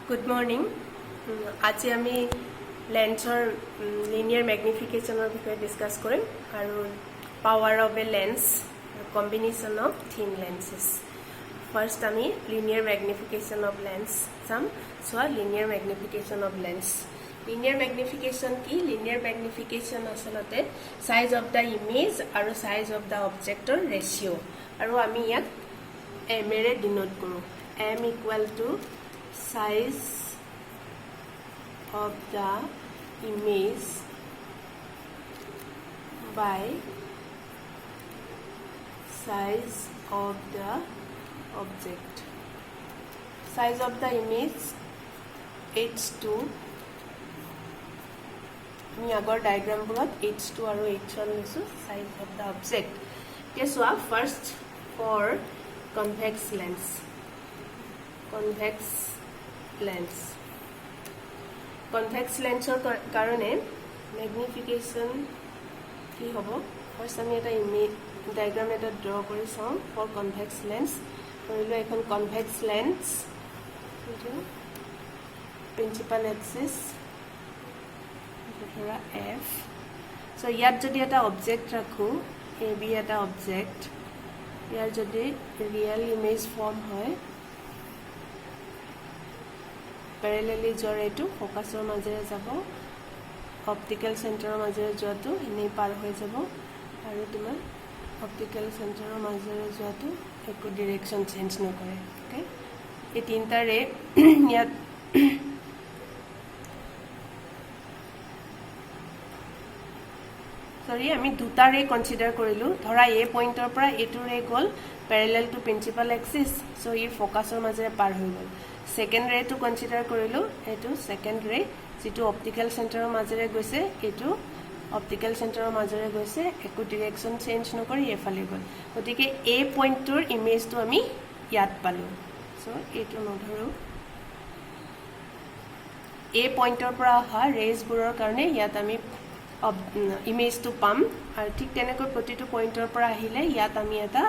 Good morning. আজি আমি লেন্সৰ linear ম্যাগনিফিকেশনৰ বিষয়ে ডিসকাস কৰিম আৰু power of a lens combination of thin lenses first আমি লিনিয়াৰ ম্যাগনিফিকেশন অফ লেন্স চাম সোয়া linear magnification of lens linear magnification কি লিনিয়াৰ ম্যাগনিফিকেশন আসলতে সাইজ অফ দা ইমেজ আৰু সাইজ অফ দা অবজেক্টৰ ৰেশিও আৰু আমি ইয়াক m এৰে ডিনোট কৰো m equal to size of the image by size of the object. Size of the image h2 আমি আগৰ ডায়াগ্ৰামবোৰত h2 আৰু h1 লৈছো size of the object. Yes, so first for convex lens. Convex lensৰ কাৰণে magnification কি হ'ব first আমি এটা image diagram এটা ড্ৰ কৰি চাওঁ ফৰ কনভেক্স লেন্স কৰিলো এখন কনভেক্স লেন্স প্ৰিন্সিপাল এক্সিস ধৰা f সো ইয়াত যদি এটা অবজেক্ট ৰাখো ab এটা অবজেক্ট ইয়াৰ যদি ৰিয়েল ইমেজ ফৰ্ম হয় parallelly জৰেটো ফোকাসৰ মাজেৰে যাব অপটিক্যাল সেন্টাৰৰ মাজেৰে যোৱাটো ইনে পাৰ হৈ যাব আৰু তোমাৰ অপটিক্যাল সেন্টাৰৰ মাজেৰে যোৱাটো একো ডাইৰেকশন চেঞ্জ নকৰে ওকে এই তিনটা ৰে ইয়াত সৰি আমি দুটা ৰে কনসিডাৰ কৰিলো ধৰা এ পইণ্টৰ পৰা এটো ৰে গল Pyarelal two principal axis so ই ফোকাসৰ মাজেৰে পাৰ হৈ গল সেকেন্ড ৰে টু কনসিডাৰ কৰিলো এটো সেকেন্ড ৰে যেটো অপটিক্যাল সেন্টাৰৰ মাজেৰে গৈছে এটো অপটিক্যাল সেন্টাৰৰ মাজেৰে গৈছে একো ডাইৰেকশন চেঞ্জ নকৰি এফালে গল গতিকে এ পইণ্টৰ ইমেজটো আমি ইয়াত পালো সো এটো নধৰো এ পইণ্টৰ পৰা অহা ৰেজবোৰৰ কাৰণে ইয়াত আমি ইমেজটো পাম আৰু ঠিক তেনেকৈ প্ৰতিটো পইণ্টৰ পৰা আহিলে ইয়াত আমি এটা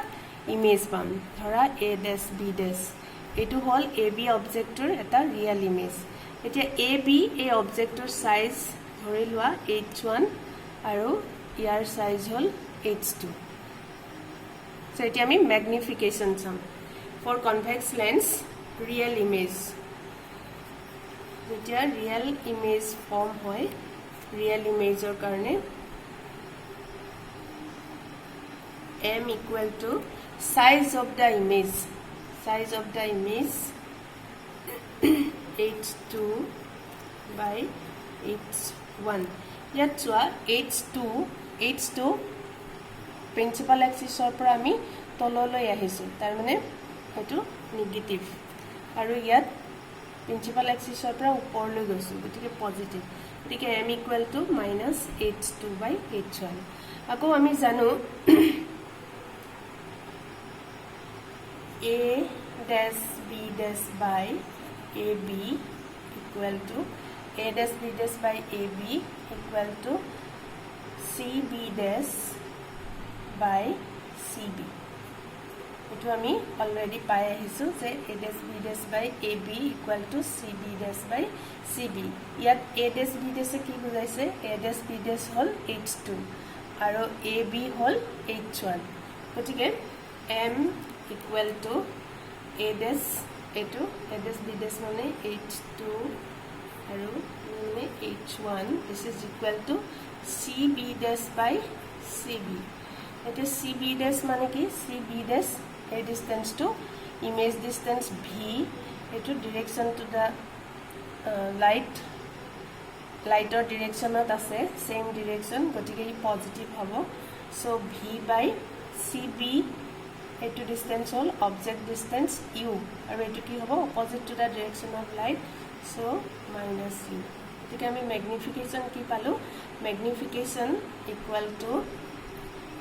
ইমেজ পাম ধৰা a dash b dash এটো হল ab অবজেক্টৰ এটা ৰিয়েল ইমেজ এতিয়া ab এই অবজেক্টৰ সাইজ ধৰি লোৱা h1 আৰু ইয়াৰ সাইজ হল h2 সো এতিয়া আমি ম্যাগনিফিকেশন চাম for convex lens real image যেতিয়া ৰিয়েল ইমেজ ফৰ্ম হয় ৰিয়েল ইমেজৰ কাৰণে m equal to size of the image h2 by h1 ইয়াত চোৱা h2 প্ৰিন্সিপাল এক্সিসৰ পৰা আমি তললৈ আহিছো তাৰ মানে এটো নেগেটিভ আৰু ইয়াত প্ৰিন্সিপাল এক্সিসৰ পৰা ওপৰলৈ গৈছো গতিকে পজিটিভ গতিকে m equal to minus h2 by h1 আকৌ আমি জানো a dash b dash by ab equal to a dash b dash by ab equal to cb dash by cb এটো আমি অলৰেডি পাই আহিছো যে a dash b dash by ab equal to cb dash by cb ইয়াত a dash b dash কি বুজাইছে a dash b dash hall h2 আৰু ab হল h1 গতিকে m equal to a dash a dash b dash মানে h2 আৰু মানে h1 this is equal to cb dash by cb এটা cb dash মানে কি cb dash a distance to image distance v এটো direction to the lighter directionত আছে same direction গতিকে ই পজিটিভ হ'ব so v by cb এটো ডিসটেন্স হল অবজেক্ট ডিসটেন্স u আৰু এটো কি হ'ব opposite to the direction of light so minus u গতিকে আমি ম্যাগনিফিকেশন কি পালো magnification equal to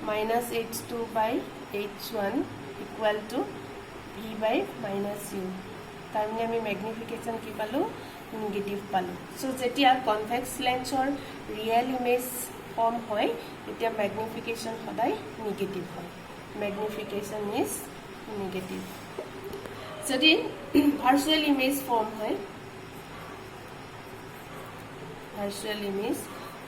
minus h2 by h1 equal to v by minus u তাৰ মানে আমি ম্যাগনিফিকেশন কি পালো নেগেটিভ পালো সো যেতিয়া কনভেক্স লেন্সৰ ৰিয়েল ইমেজ ফৰ্ম হয় তেতিয়া ম্যাগনিফিকেশন সদায় নেগেটিভ হয় magnification is negative. So the virtual image form है ভাৰ্চুৱেল ইমেজ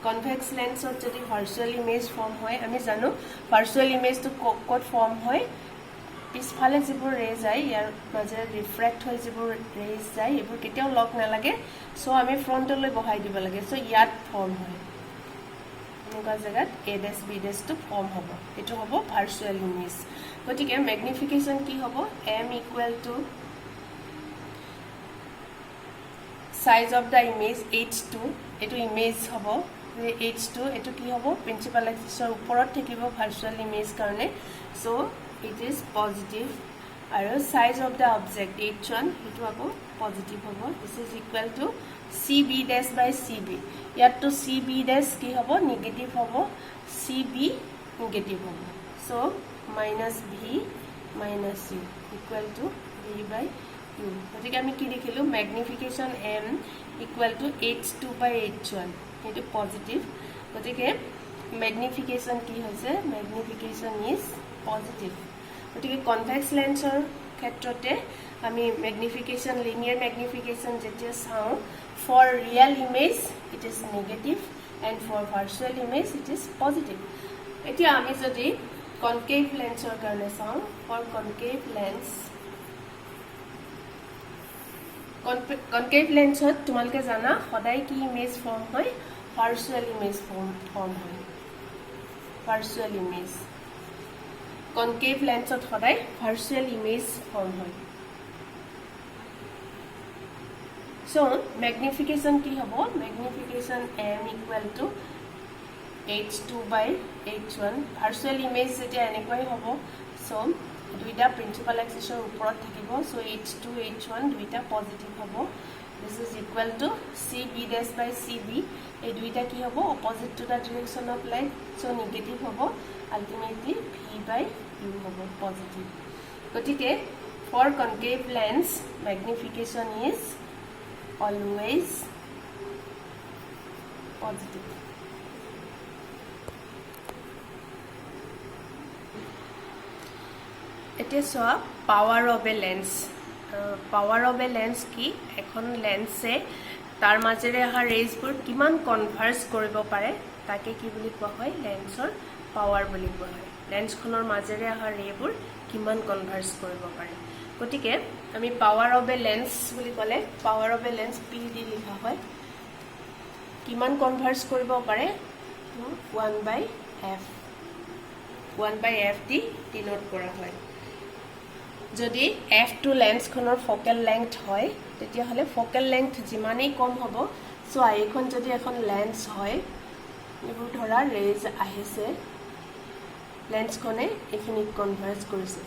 কনভেক্স লেন্সত যদি ভাৰ্চুৱেল ইমেজ ফৰ্ম হয় আমি জানো ভাৰ্চুৱেল ইমেজটো ক'ত ফৰ্ম হয় পিছফালে যিবোৰ ৰে যায় ইয়াৰ মাজেৰে ৰিফ্ৰেক্ট হৈ যিবোৰ ৰেজ যায় এইবোৰ কেতিয়াও লগ নালাগে চ' আমি ফ্ৰণ্টলৈ বহাই দিব লাগে চ' ইয়াত ফৰ্ম হয় এনেকুৱা জেগাত এ ডেছ বি ডেছটো ফৰ্ম হ'ব এইটো হ'ব ভাৰ্চুৱেল ইমেজ গতিকে মেগনিফিকেশ্যন কি হ'ব M equal to size of the image H2 এইটো ইমেজ হ'ব H2 এইটো কি হ'ব প্ৰিন্সিপাল এক্সিছৰ ওপৰত থাকিব ভাৰ্চুৱেল ইমেজ কাৰণে চ' it is positive আৰু size of the object H1 সেইটো আকৌ positive হ'ব this is equal to CB dash by CB ইয়াতটো CB dash কি হ'ব negative হ'ব CB negative হ'ব so minus V minus U equal to V by U গতিকে আমি কি দেখিলো magnification M equal to H2 by H1 সেইটো positive গতিকে magnification কি হৈছে magnification is positive গতিকে কনভেক্স লেন্সৰ ক্ষেত্ৰতে আমি ম্যাগনিফিকেশন লিনিয়াৰ ম্যাগনিফিকেশন যেতিয়া চাওঁ for real image it is negative and for virtual image it is positive এতিয়া আমি যদি কনকেভ লেন্সৰ কাৰণে চাওঁ ফৰ কনকেভ লেন্সত তোমালোকে জানা সদায় কি ইমেজ ফৰ্ম হয় ভাৰ্চুৱেল ইমেজ ফৰ্ম হয় virtual image concave lens of সদায় ভাৰ্চুৱেল ইমেজ ফৰ্ম হয় so magnification কি হ'ব magnification m equal to h2 by h1 virtual image যেতিয়া এনেকৈ হ'ব so দুইটা প্ৰিন্সিপাল এক্সিছৰ ওপৰত থাকিব so h2 h1 দুইটা পজিটিভ হ'ব this is equal to cb dash by cb এই দুইটা কি হ'ব opposite to the direction of light so negative হ'ব ultimately v by u হ'ব positive গতিকে for concave lens magnification is always positive এতিয়া চোৱা power of a lens power of a lens কি এখন লেন্সে তাৰ মাজেৰে অহা ৰেজবোৰ কিমান কনভাৰ্জ কৰিব পাৰে তাকে কি বুলি কোৱা হয় লেন্সৰ পাৱাৰ বুলি কোৱা হয় লেন্সখনৰ মাজেৰে অহা ৰেবোৰ কিমান কনভাৰ্জ কৰিব পাৰে গতিকে আমি পাৱাৰ অফ এ লেন্স বুলি ক'লে power of a lens P দি লিখা হয় কিমান কনভাৰ্জ কৰিব পাৰে 1/f দি ডিনোট কৰা হয় যদি f2 লেন্সখনৰ ফোকেল লেংথ হয় তেতিয়াহলে ফোকেল লেংথ যিমানেই কম হ'ব সো এইখন যদি এখন লেন্স হয় এইবোৰ ধৰা ৰেজ আহিছে লেন্সখনে এখিনিক কনভাৰ্জ কৰিছে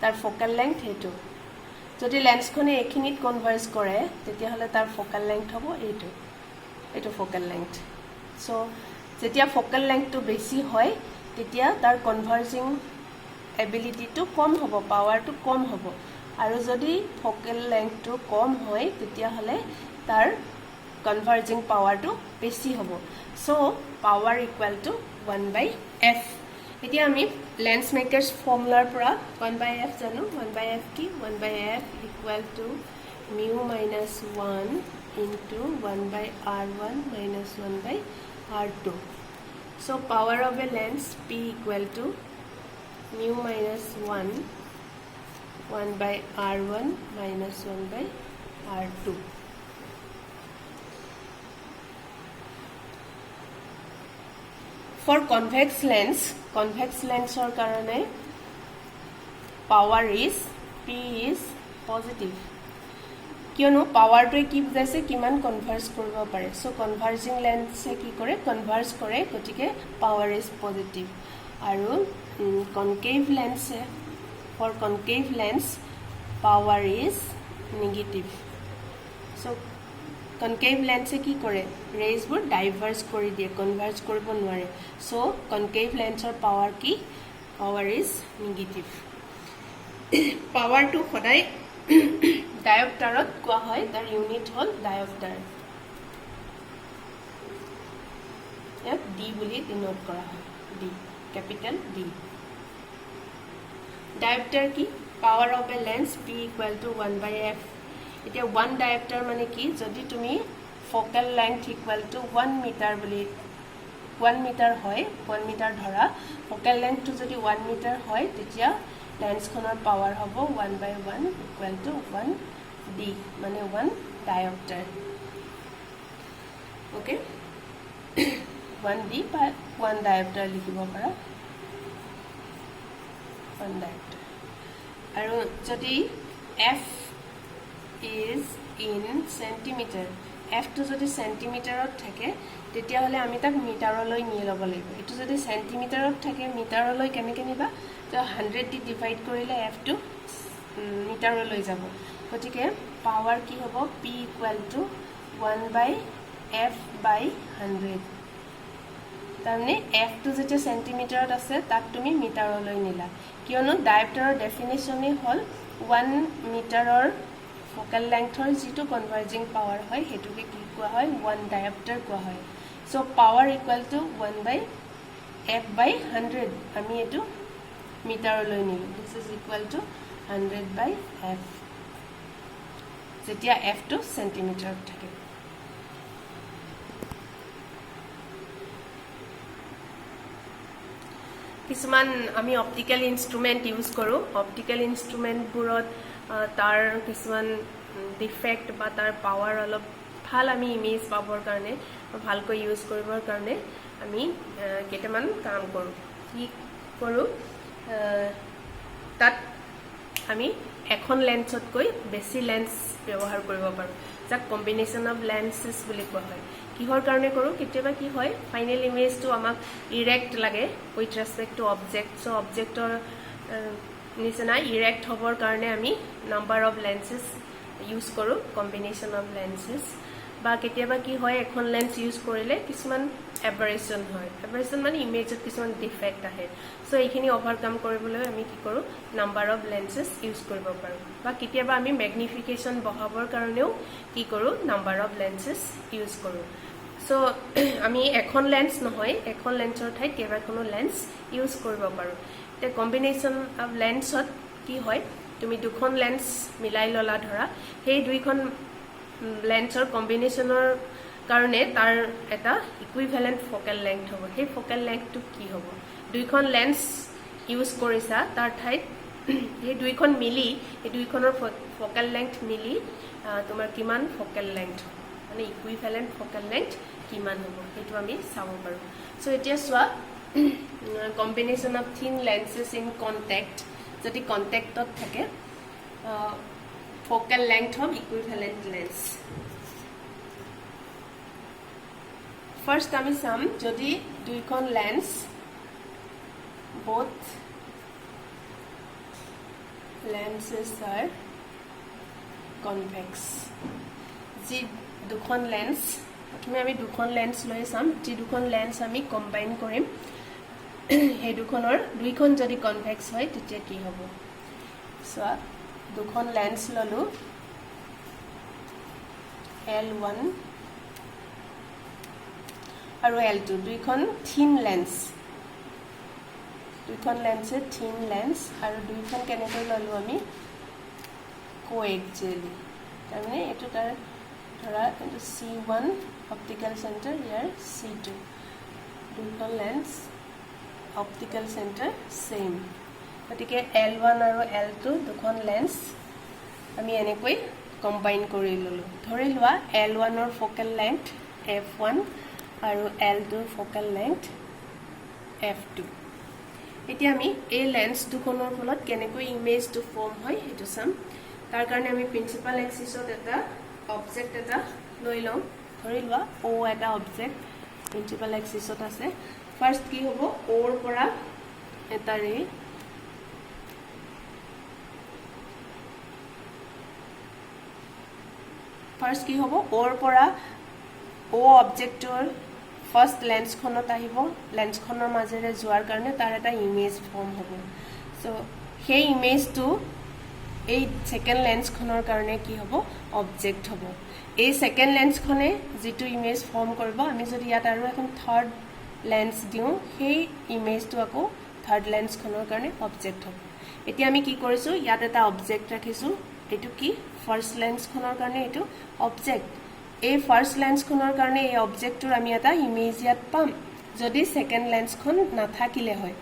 তাৰ ফোকেল লেংথ হেতু যদি লেন্সখনে এখিনিত কনভাৰ্জ কৰে তেতিয়াহলে তাৰ ফোকেল লেংথ হ'ব এইটো ফোকেল লেংথ সো যেতিয়া ফোকেল লেংথটো বেছি হয় তেতিয়া তাৰ কনভাৰ্জিং এবিলিটি টু কম হ'ব পাৱাৰ টু কম হ'ব আৰু যদি ফোকেল লেংথটো কম হয় তেতিয়াহলে তাৰ কনভাৰ্জিং পাৱাৰ টু বেছি হ'ব so power equal to 1/f এতিয়া আমি লেন্স মেকাৰ্স ফৰ্মুলাৰ পৰা 1/f জানো 1/f কি 1/f equal to mu minus 1 into 1/r1 minus 1/r2 so power of a lens p equal to mu minus 1/r1 minus 1/r2 for convex lens or karone power is p is positive কিয়নো পাৱাৰটো কি বুজাইছে কিমান কনভাৰ্জ কৰিব পাৰে so কনভাৰ্জিং লেন্সে কি কৰে converge কৰে গতিকে পাৱাৰ ইজ পজিটিভ আৰু কনকেভ লেন্সে for concave lens power is negative so concave লেন্সে কি কৰে ৰেজবোৰ ডাইভাৰ্জ কৰি দিয়ে কনভাৰ্জ কৰিব নোৱাৰে সো কনকেভ লেন্সৰ পাৱাৰ কি পাৱাৰ ইজ নেগেটিভ পাৱাৰটো সদায় ডায়োপ্টাৰত কোৱা হয় তাৰ ইউনিট হল ডায়োপ্টাৰ ইয়াক ডি বুলি ডিনোট কৰা হয় ডি ক্যাপিটাল ডি ডায়োপ্টাৰ কি power of a lens p equal to 1/f এতিয়া 1 ডায়োপ্টাৰ মানে কি যদি তুমি focal length equal to 1 meter বুলি 1 meter হয় 1 meter ধৰা focal length to যদি 1 meter হয় তেতিয়া lens খনৰ power হ'ব 1/1 equal to 1 d মানে 1 diopter okay 1 d বা 1 diopter লিখিব পাৰা 1 diopter আৰু যদি f is in centimeter f to যদি সেন্টিমিটাৰত থাকে তেতিয়াহলে আমি তাক মিটাৰলৈ নিয়ে ল'ব লাগিব এটো যদি সেন্টিমিটাৰত থাকে মিটাৰলৈ কেনেকৈ নিবা তো 100 দি ডিভাইড কৰিলে f to মিটাৰলৈ যাব গতিকে পাৱাৰ কি হ'ব p equal to 1/f/100 তাৰমানে f to যেতিয়া সেন্টিমিটাৰত আছে তাক তুমি মিটাৰলৈ নিলা কিয়নো ডায়োপ্টাৰৰ ডেফিনেশনে হ'ল 1 মিটাৰৰ focal length or যিটো converging power হয় হেতুকে কি কোৱা হয় 1 diopter কোৱা হয় so power equal to 1/f/100 আমি এটো মিটাৰলৈ নিলো this is equal to 100/f যেতিয়া f to সেন্টিমিটাৰত থাকে কিছুমান আমি অপটিক্যাল ইনস্ট্ৰুমেন্ট ইউজ কৰো অপটিক্যাল ইনস্ট্ৰুমেন্ট বুৰত তাৰ কিছুমান ডিফেক্ট বা তাৰ পাৱাৰ অলপ ভাল আমি ইমেজ পাবৰ কাৰণে ভালকৈ ইউজ কৰিবৰ কাৰণে আমি কেটামান কাম কৰো কি কৰো তাত আমি এখন লেন্সতকৈ বেছি লেন্স ব্যৱহাৰ কৰিব পাৰো যাক কম্বিনেশন অফ লেন্সেস বুলি কোৱা হয় কিহৰ কাৰণে কৰো কেতিয়াবা কি হয় ফাইনাল ইমেজটো আমাক ইৰেক্ট লাগে with respect to object so অবজেক্টৰ নিচনা ইৰেক্ট হবৰ কাৰণে আমি নাম্বাৰ অফ লেন্সেস ইউজ কৰো কম্বিনেশন অফ লেন্সেস বা কেতিয়াবা কি হয় এখন লেন্স ইউজ কৰিলে কিছুমান এবাৰেশন হয় এবাৰেশন মানে ইমেজত কিছুমান ডিফেক্ট আহে সো এইখিনি ওভাৰকাম কৰিবলৈ আমি কি কৰো নাম্বাৰ অফ লেন্সেস ইউজ কৰিব পাৰো বা কেতিয়াবা আমি ম্যাগনিফিকেশন বঢ়াবৰ কাৰণেও কি কৰো নাম্বাৰ অফ লেন্সেস ইউজ কৰো সো আমি এখন লেন্স নহয় এখন লেন্সৰ ঠাইত কেইবাখনো লেন্স ইউজ কৰিব পাৰো তে কম্বিনেশন অফ লেন্সত কি হয় তুমি দুখন লেন্স মিলাই ললা ধৰা সেই দুইখন লেন্সৰ কম্বিনেশনৰ কাৰণে তাৰ এটা ইকুইভ্যালেন্ট ফোকাল লেংথ হ'ব সেই ফোকাল লেংথটো কি হ'ব দুইখন লেন্স ইউজ কৰিছা তাৰ ঠাইত এই দুইখন মিলি এই দুইখনৰ ফোকাল লেংথ মিলি তোমাৰ কিমান ফোকাল লেংথ মানে ইকুইভ্যালেন্ট ফোকাল লেংথ কিমান হ'ব এটো আমি চাব পাৰো সো এতিয়া সোৱা combination of thin lenses in contact যদি কন্টাক্টত থাকে focal length of equivalent lens first আমি সাম যদি দুইখন lens both lenses are convex যি দুখন লেন্স তুমি আমি দুখন লেন্স লৈ সাম যি দুখন লেন্স আমি কম্বাইন কৰিম হে দুখনৰ দুইখন যদি কনভেক্স হয় তেতিয়া কি হ'ব সো দুখন লেন্স ললো L1 আৰু L2 দুইখন থিন লেন্স দুইখন লেন্সে থিন লেন্স আৰু দুইখন কেনেকৈ ললো আমি কোএক্সিয়েলি তাৰমানে এটো তাৰ ধৰা এটো C1 অপটিক্যাল সেন্টাৰ ইয়াৰ C2 দুইখন লেন্স অপটিক্যাল সেন্টাৰ সেম গতিকে L1 আৰু L2 দুখন লেন্স আমি এনেকৈ কম্বাইন কৰি ললো ধৰি লোৱা L1 ৰ ফোকাল লেংথ f1 আৰু L2 ৰ ফোকাল লেংথ f2 এতিয়া আমি এই লেন্স দুখনৰ ফলত কেনেকৈ ইমেজটো ফৰ্ম হয় হেতু চাম তাৰ কাৰণে আমি প্ৰিন্সিপাল এক্সিছত এটা অবজেক্ট এটা লৈ লম ধৰি লোৱা O এটা অবজেক্ট প্ৰিন্সিপাল এক্সিছত আছে ফাৰ্স্ট কি হ'ব O ৰ পৰা এটা ৰে ফাৰ্স্ট কি হ'ব ওৰ পৰা ও অবজেক্টৰ ফাৰ্স্ট লেন্স খনত আহিব লেন্স খনৰ মাজেৰে যোৱাৰ কাৰণে তাৰ এটা ইমেজ ফৰ্ম হ'ব সো সেই ইমেজটো এই সেকেন্ড লেন্স খনৰ কাৰণে কি হ'ব অবজেক্ট হ'ব এই সেকেন্ড লেন্স খনে যেটো ইমেজ ফৰ্ম কৰিব আমি যদি ইয়াত আৰু এখন থাৰ্ড লেন্স দিও সেই ইমেজটো আকৌ থাৰ্ড লেন্স খনৰ কাৰণে অবজেক্ট হ'ব এতিয়া আমি কি কৰিছো ইয়াত এটা অবজেক্ট ৰাখিছো এটো কি ফাৰ্স্ট লেন্স খনৰ কাৰণে এটো অবজেক্ট এই ফাৰ্স্ট লেন্সখনৰ কাৰণে এই অবজেক্টৰ আমি এটা ইমেজ ইয়াত পাম যদি সেকেন্ড লেন্সখন নাথাকিলে হয়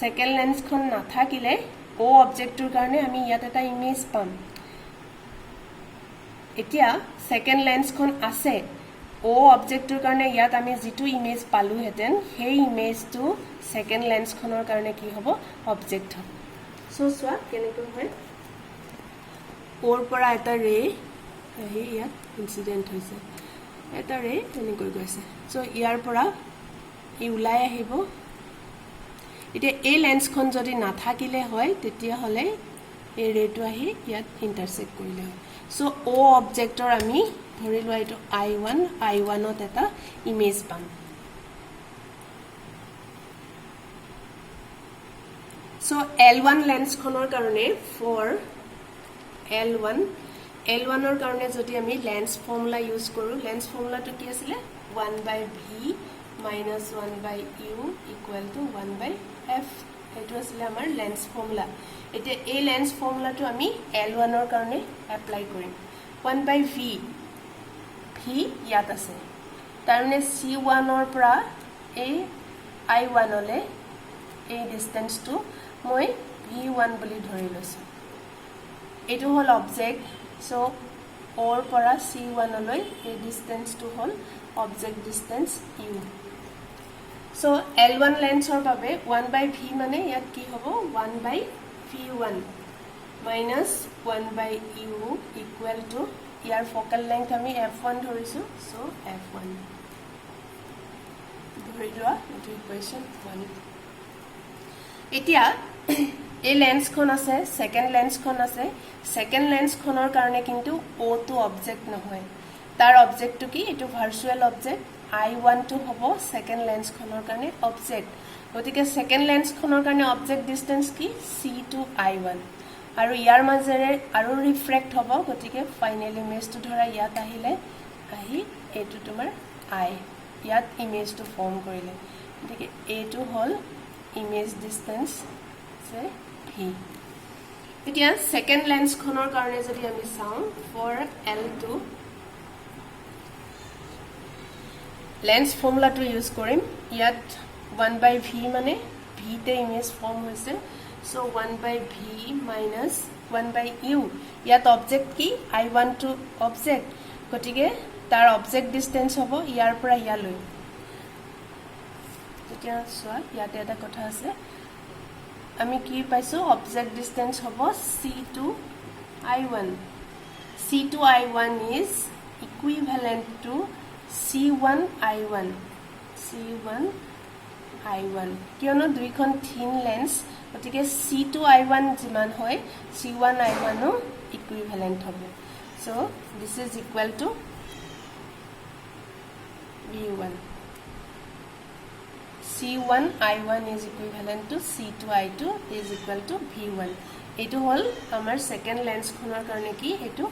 সেকেন্ড লেন্সখন নাথাকিলে ও অবজেক্টৰ কাৰণে আমি ইয়াত এটা ইমেজ পাম এতিয়া সেকেন্ড লেন্সখন আছে ও অবজেক্টৰ কাৰণে ইয়াত আমি যেটো ইমেজ পালু হেতেন সেই ইমেজটো সেকেন্ড লেন্সখনৰ কাৰণে কি হ'ব অবজেক্ট হ'ব সো সোৱা কেনেকৈ হয় ওৰ পৰা এটা ৰে এই ইয়াত ইনসিডেন্ট হৈছে এটা ৰে এনেকৈ গৈছে সো ইয়াৰ পৰা ই উলাই আহিব এতিয়া এই লেন্সখন যদি নাথাকিলে হয় তেতিয়া হলে এই ৰেটো আহি ইয়াত ইন্টাৰসেক্ট কৰিলে হয় সো ও অবজেক্টৰ আমি ধৰি লোৱা এটো i1 ত এটা ইমেজ পাম সো l1 লেন্সখনৰ কাৰণে ফৰ l1 ৰ কাৰণে যদি আমি লেন্স ফৰ্মুলা ইউজ কৰো লেন্স ফৰ্মুলাটো কি আছিল 1/v - 1/u = 1/f এটো আছিল আমাৰ লেন্স ফৰ্মুলা এতিয়া এই লেন্স ফৰ্মুলাটো আমি l1 ৰ কাৰণে এপ্লাই কৰিম 1/v v ইয়াত আছে তাৰমানে c1 ৰ পৰা এই i1 লৈ এই ডিসটেন্সটো মই v1 বুলি ধৰি লৈছো এটো হল অবজেক্ট সো ওৰ পৰা c1 লৈ এই ডিসটেন্সটো হল object distance u so l1 লেন্সৰ বাবে 1/v মানে ইয়াত কি হ'ব 1/v1 minus 1/u equal to year focal length আমি f1 ধৰিছো সো f1 ধৰি লোৱা এটো ইকুৱেচন 1 এতিয়া এই লেন্সখন আছে সেকেন্ড লেন্সখন আছে সেকেন্ড লেন্সখনৰ কাৰণে কিন্তু o টো অবজেক্ট নহয় তাৰ অবজেক্টটো কি এটো ভাৰ্চুৱেল অবজেক্ট i1 টো হ'ব সেকেন্ড লেন্সখনৰ কাৰণে অবজেক্ট গতিকে সেকেন্ড লেন্সখনৰ কাৰণে অবজেক্ট ডিসটেন্স কি c to i1 আৰু ইয়াৰ মাজেৰে আৰু ৰিফ্ৰেক্ট হ'ব গতিকে ফাইনাল ইমেজটো ধৰা ইয়াত আহিলে আহি এটো তোমাৰ i ইয়াত ইমেজটো ফৰ্ম কৰিলে গতিকে এটো হল ইমেজ ডিসটেন্স সে v এতিয়া সেকেন্ড লেন্সখনৰ কাৰণে যদি আমি চাও ফৰ l2 লেন্স ফৰ্মুলাটো ইউজ কৰিম ইয়াত 1/v মানে v তে ইমেজ ফৰ্ম হৈছে সো 1/v minus 1/u ইয়াত অবজেক্ট কি i1 to অবজেক্ট গতিকে তাৰ অবজেক্ট ডিসটেন্স হ'ব ইয়াৰ পৰা ইয়ালৈ তেতিয়া সোৱা ইয়াতে এটা কথা আছে আমি কি পাইছো অবজেক্ট ডিসটেন্স হ'ব c to i1 c to i1 is equivalent to c1 i1 কিয়নো দুইখন থিন লেন্স গতিকে c to i1 যিমান হয় c1 i1 ও ইকুইভ্যালেন্ট হবে so this is equal to v1 c1 i1 is equivalent to c2 i2 is equal to v1 এটো হল আমাৰ second lens খনৰ কাৰণে কি এটো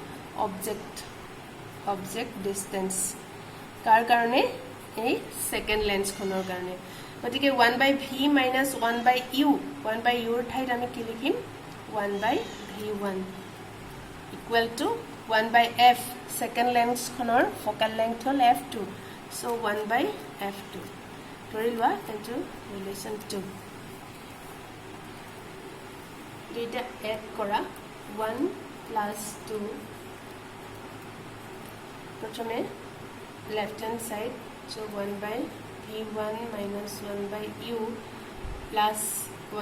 অবজেক্ট ডিসটেন্স কাৰ কাৰণে এই সেকেন্ড লেন্স খনৰ কাৰণে গতিকে 1/v minus 1/u 1/u ৰ ঠাইত আমি কি লিখিম 1/v1 equal to 1/f second lens খনৰ ফোকাল লেংথ হল f2 so 1/f2 ধৰি লোৱা এটো ৰিলেচন 2 দুইটা এড কৰা 1 plus 2 প্ৰথমে left hand side so 1/v1 minus 1/u plus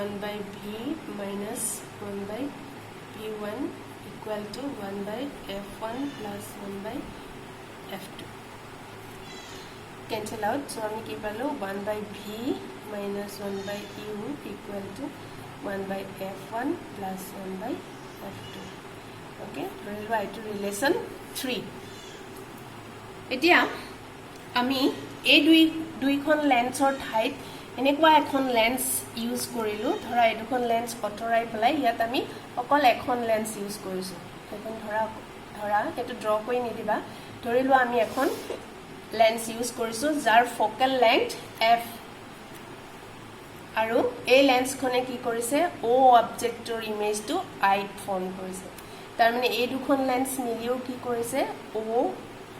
1/v minus 1/v1 equal to 1/f1 plus 1/f2 cancel out so আমি কি পালো 1/v minus 1/u equal to 1/f1 plus 1/f2 okay right to relation 3 এতিয়া আমি এই দুইখন লেন্সৰ ঠাইত এনেকুৱা এখন লেন্স ইউজ কৰিলো ধৰা এডুখন লেন্স অটৰাই পেলাই ইয়াত আমি অকল এখন লেন্স ইউজ কৰিছো এখন ধৰা এটো ড্ৰ কৰি নিদিবা ধৰিলো আমি এখন লেন্স ইউজ কৰিছো যাৰ ফোকাল লেংথ f আৰু এই লেন্সখনে কি কৰিছে o অবজেক্টৰ ইমেজটো i ফৰ্ম কৰিছে তাৰ মানে এই দুখন লেন্স মিলিও কি কৰিছে o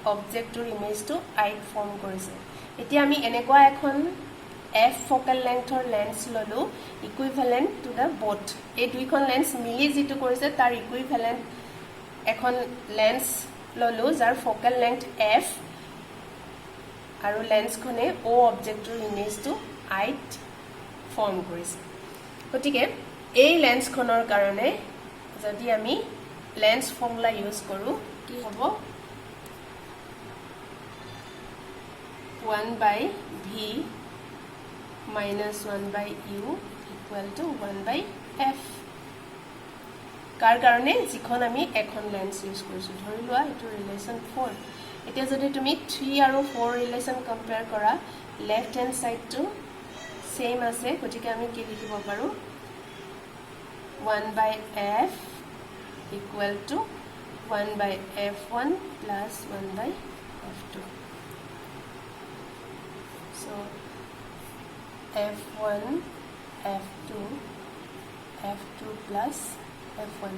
অবজেক্টৰ ইমেজটো আইত ফৰ্ম কৰিছে এতিয়া আমি এনেকুৱা এখন f focal lengthৰ লেন্স ললো ইকুইভ্যালেন্ট টু দা both এই দুইখন লেন্স মিলি যেটো কৰিছে তাৰ ইকুইভ্যালেন্ট এখন লেন্স ললো যাৰ focal length f আৰু লেন্সখনে o অবজেক্টৰ ইমেজটো আইত ফৰ্ম কৰিছে গতিকে এই লেন্সখনৰ কাৰণে যদি আমি লেন্স ফৰ্মুলা ইউজ কৰো কি হ'ব 1 by v minus 1 by u equal to 1 by f কাৰ কাৰণে যিখন আমি এখন লেন্স ইউজ কৰিছো ধৰি লোৱা এটো ৰিলেশন 4 এতিয়া যদি তুমি 3 আৰু 4 ৰিলেশন কম্পেয়াৰ কৰা লেফট হ্যান্ড সাইডটো সেম আছে গতিকে আমি কি লিখিব পাৰো 1 by f equal to 1 by f1 plus 1 by f2 so f1 f2 f2 plus f1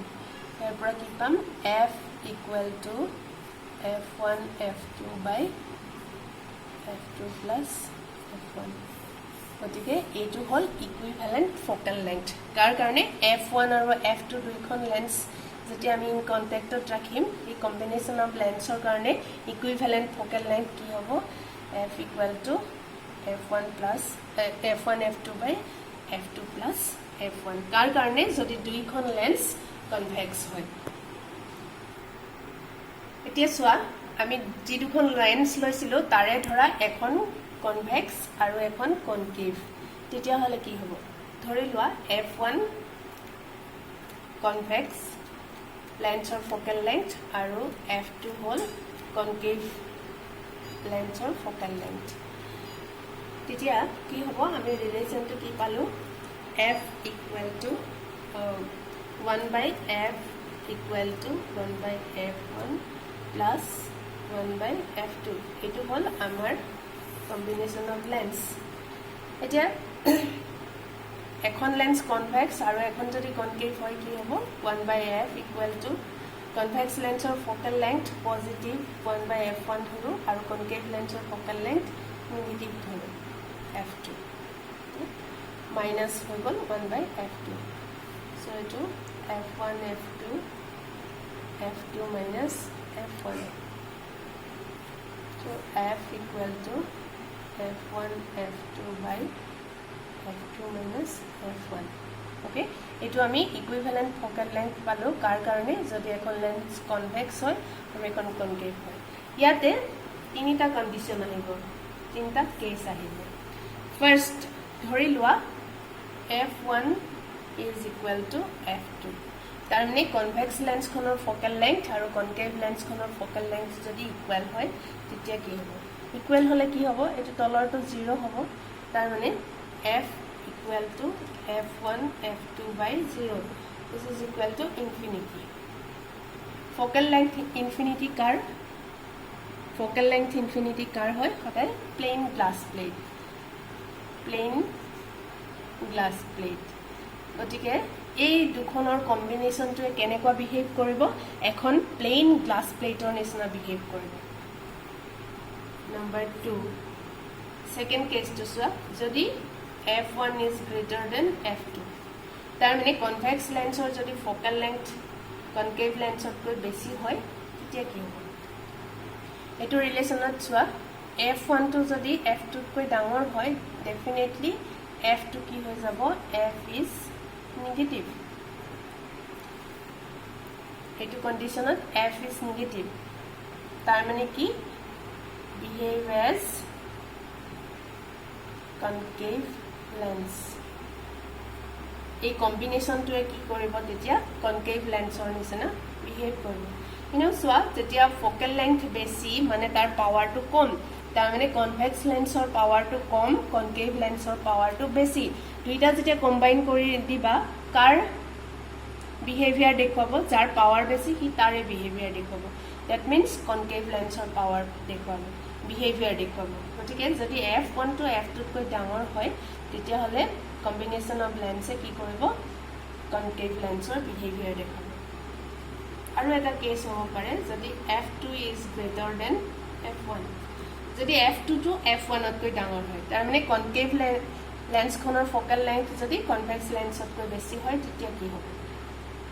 here পৰা কি পাম f equal to f1 f2 by f2 plus f1 গতিকে এইটো হল ইকুইভ্যালেন্ট ফোকাল লেংথ কাৰ কাৰণে f1 আৰু f2 দুইখন লেন্স যেতি আমি ইন কন্টাক্টত ৰাখিম এই কম্বিনেশন অফ লেন্সৰ কাৰণে ইকুইভ্যালেন্ট ফোকাল লেংথ কি হ'ব f equal to f1 plus f1 f2 by f2 plus f1 কাৰ কাৰণে যদি দুইখন লেন্স কনভেক্স হয় এতিয়া সোয়া আমি যি দুখন লেন্স লৈছিলো তাৰে ধৰা এখন কনভেক্স আৰু এখন কনকেভ তেতিয়া হলে কি হ'ব ধৰি লোৱা f1 কনভেক্স লেন্সৰ ফোকাল লেংথ আৰু f2 হল কনকেভ লেন্সৰ ফোকাল লেংথ তেতিয়া কি হ'ব আমি ৰিলেশনটো কি পালো f equal to 1 by f equal to 1 by f1 plus 1 by f2 এটো হল আমাৰ কম্বিনেশন অফ লেন্স এতিয়া এখন লেন্স কনভেক্স আৰু এখন যদি কনকেভ হয় কি হ'ব 1 by f equal to convex লেন্সৰ focal length positive 1 by f1 ধৰো আৰু কনকেভ লেন্সৰ ফোকাল লেংথ নেগেটিভ ধৰো f2 minus হৈ গল 1 by f2 so এটো f1 f2 f2 minus f1 so f equal to f1 f2 by f2 minus f1 okay এটো আমি equivalent focal length পালো কাৰ কাৰণে যদি এখন লেন্স কনভেক্স হয় আৰু এখন কনকেভ হয় ইয়াতে তিনিটা কন্ডিশন আহিব তিনিটা কেস আহিব ফাৰ্স্ট ধৰি লোৱা f1 is equal to f2 তাৰ মানে কনভেক্স লেন্স খনৰ ফোকাল লেংথ আৰু কনকেভ লেন্স খনৰ ফোকাল লেংথ যদি ইকুৱেল হয় তেতিয়া কি হ'ব ইকুৱেল হলে কি হ'ব এটো তলৰটো 0 হ'ব তাৰ মানে f equal to f1 f2 by 0 this is equal to infinity focal length infinity car focal length infinity কাৰ হয় সদায় plain glass plate গতিকে এই দুখনৰ কম্বিনেশনটো কেনেকুৱা বিহেভ কৰিব এখন প্লেন গ্লাস প্লেটৰ নিচিনা বিহেভ কৰিব নাম্বাৰ 2 সেকেন্ড কেসটো সোৱা যদি f1 is greater than f2 তাৰ মানে কনভেক্স লেন্সৰ যদি ফোকাল লেংথ কনকেভ লেন্সতকৈ বেছি হয় তেতিয়া কি হ'ব এটো ৰিলেশনত সোৱা f1 টো যদি f2 তকৈ ডাঙৰ হয় ডেফিনেটলি f2 কি হৈ যাব f is negative এটো কন্ডিশনত f is negative তাৰ মানে কি behave as concave lens এই কম্বিনেশনটোৱে কি কৰিব তেতিয়া কনকেভ লেন্সৰ নিচিনা বিহেভ কৰিব সোৱা যেতিয়া ফোকাল লেংথ বেছি মানে তাৰ পাৱাৰটো কম তাৰ মানে কনভেক্স লেন্সৰ পাৱাৰটো কম কনকেভ লেন্সৰ পাৱাৰটো বেছি দুইটা যেতিয়া কম্বাইন কৰি দিবা কাৰ বিহেভিয়াৰ দেখুৱাব যাৰ পাৱাৰ বেছি কি তাৰে বিহেভিয়াৰ দেখুৱাব দ্যাট মিন্স কনকেভ লেন্সৰ পাৱাৰ দেখুৱাব বিহেভিয়াৰ দেখুৱাব গতিকে যদি f1 to f2 তকৈ ডাঙৰ হয় তেতিয়া হলে কম্বিনেশন অফ লেন্সে কি কৰিব কনকেভ লেন্সৰ বিহেভিয়াৰ দেখুৱাব আৰু এটা কেছ হ'ব পাৰে যদি f2 is greater than f1 যদি f2 টো f1তকৈ ডাঙৰ হয় তাৰ মানে কনকেভ লেন্সখনৰ ফোকাল লেংথ যদি কনভেক্স লেন্সতকৈ বেছি হয় তেতিয়া কি হ'ব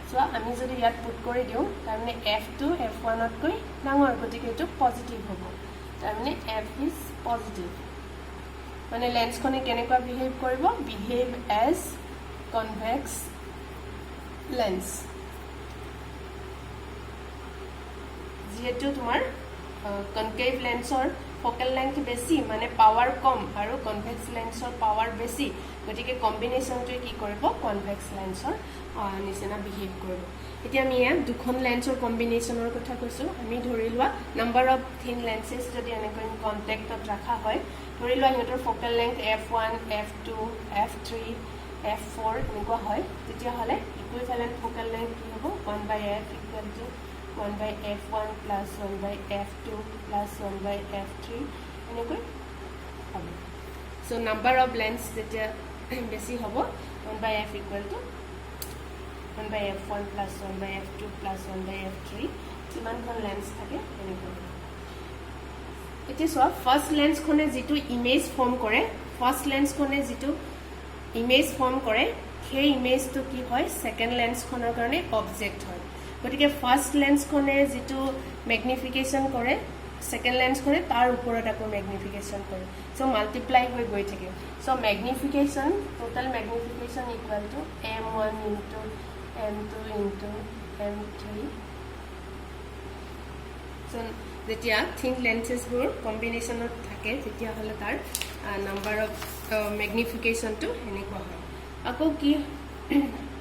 সো আমি যদি ইয়াত পুট কৰি দিওঁ তাৰ মানে f2 f1তকৈ ডাঙৰ গতিকে এটো পজিটিভ হ'ব তাৰ মানে f ইজ পজিটিভ মানে লেন্সখনে কেনেকুৱা বিহেভ কৰিব বিহেভ এজ কনভেক্স লেন্স যেহেতু তোমাৰ কনকেভ লেন্সৰ ফোকাল লেংথ বেছি মানে পাৱাৰ কম আৰু কনভেক্স লেন্সৰ পাৱাৰ বেছি গতিকে কম্বিনেশ্যনটোৱে কি কৰিব কনভেক্স লেন্সৰ নিচিনা বিহেভ কৰিব এতিয়া আমি ইয়াত দুখন লেন্সৰ কম্বিনেশ্যনৰ কথা কৈছোঁ আমি ধৰি লোৱা নাম্বাৰ অফ থিন লেন্সেছ যদি এনেকৈ কণ্টেক্টত ৰাখা হয় ধৰি লোৱা সিহঁতৰ focal length f1 f2 f3 f4 এনেকুৱা হয় তেতিয়াহ'লে ইকুইভেলেণ্ট ফোকাল লেংথ কি হ'ব 1/f equal to 1/f1 plus 1/f2 plus 1/f3 এনেকৈ হ'ব so number of lens যেতিয়া বেছি হ'ব 1/f equal to 1/f1 plus 1/f2 plus 1/f3 কিমানখন লেন্স থাকে এনেকৈ এতিয়া সব ফাৰ্স্ট লেন্সখনে যেটো ইমেজ ফৰ্ম কৰে ফাৰ্স্ট লেন্সখনে যেটো ইমেজ ফৰ্ম কৰে সেই ইমেজটো কি হয় সেকেন্ড লেন্সখনৰ কাৰণে অবজেক্ট হয় গতিকে ফাৰ্স্ট লেন্সখনে যেটো ম্যাগনিফিকেশন কৰে সেকেন্ড লেন্সখনে তাৰ ওপৰত আকৌ ম্যাগনিফিকেশন কৰে সো মাল্টিপ্লাই হৈ গৈ থাকে so magnification total magnification equal to m1 into m2 into m3 so যেতিয়া থিন লেন্সেছবোৰ কম্বিনেশ্যনত থাকে তেতিয়া হলে তাৰ নাম্বাৰ অফ ম্যাগনিফিকেশনটো এনেকুৱা হয় আকৌ কি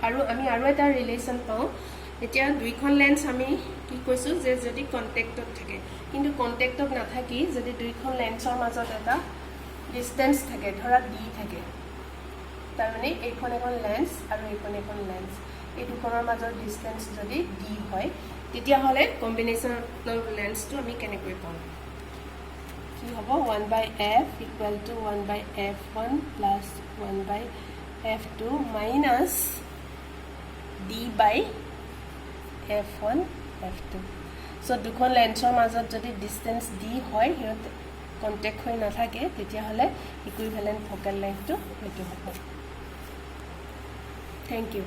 আৰু আমি আৰু এটা ৰিলেচন পাওঁ এতিয়া দুইখন লেন্স আমি কি কৈছো যে যদি কন্টেক্টত থাকে কিন্তু কন্টেক্টত নাথাকি যদি দুইখন লেন্সৰ মাজত এটা ডিসটেন্স থাকে ধৰা d থাকে তাৰ মানে এইখন এখন লেন্স আৰু এইখন এখন লেন্স এই দুখনৰ মাজৰ ডিসটেন্স যদি d হয় তেতিয়া হলে কম্বিনেশ্যনৰ লেন্সটো আমি কেনেকৈ পাম কি হ'ব 1/f equal to 1/f1 plus 1/f2 minus d by f1 f2 so দুখন লেন্সৰ মাজত যদি ডিসটেন্স d হয় হিয়ত কন্টেক্ট হৈ নাথাকে তেতিয়া হলে ইকুইভ্যালেন্ট ফোকাল লেংথটো হেতু হ'ব থ্যাংক ইউ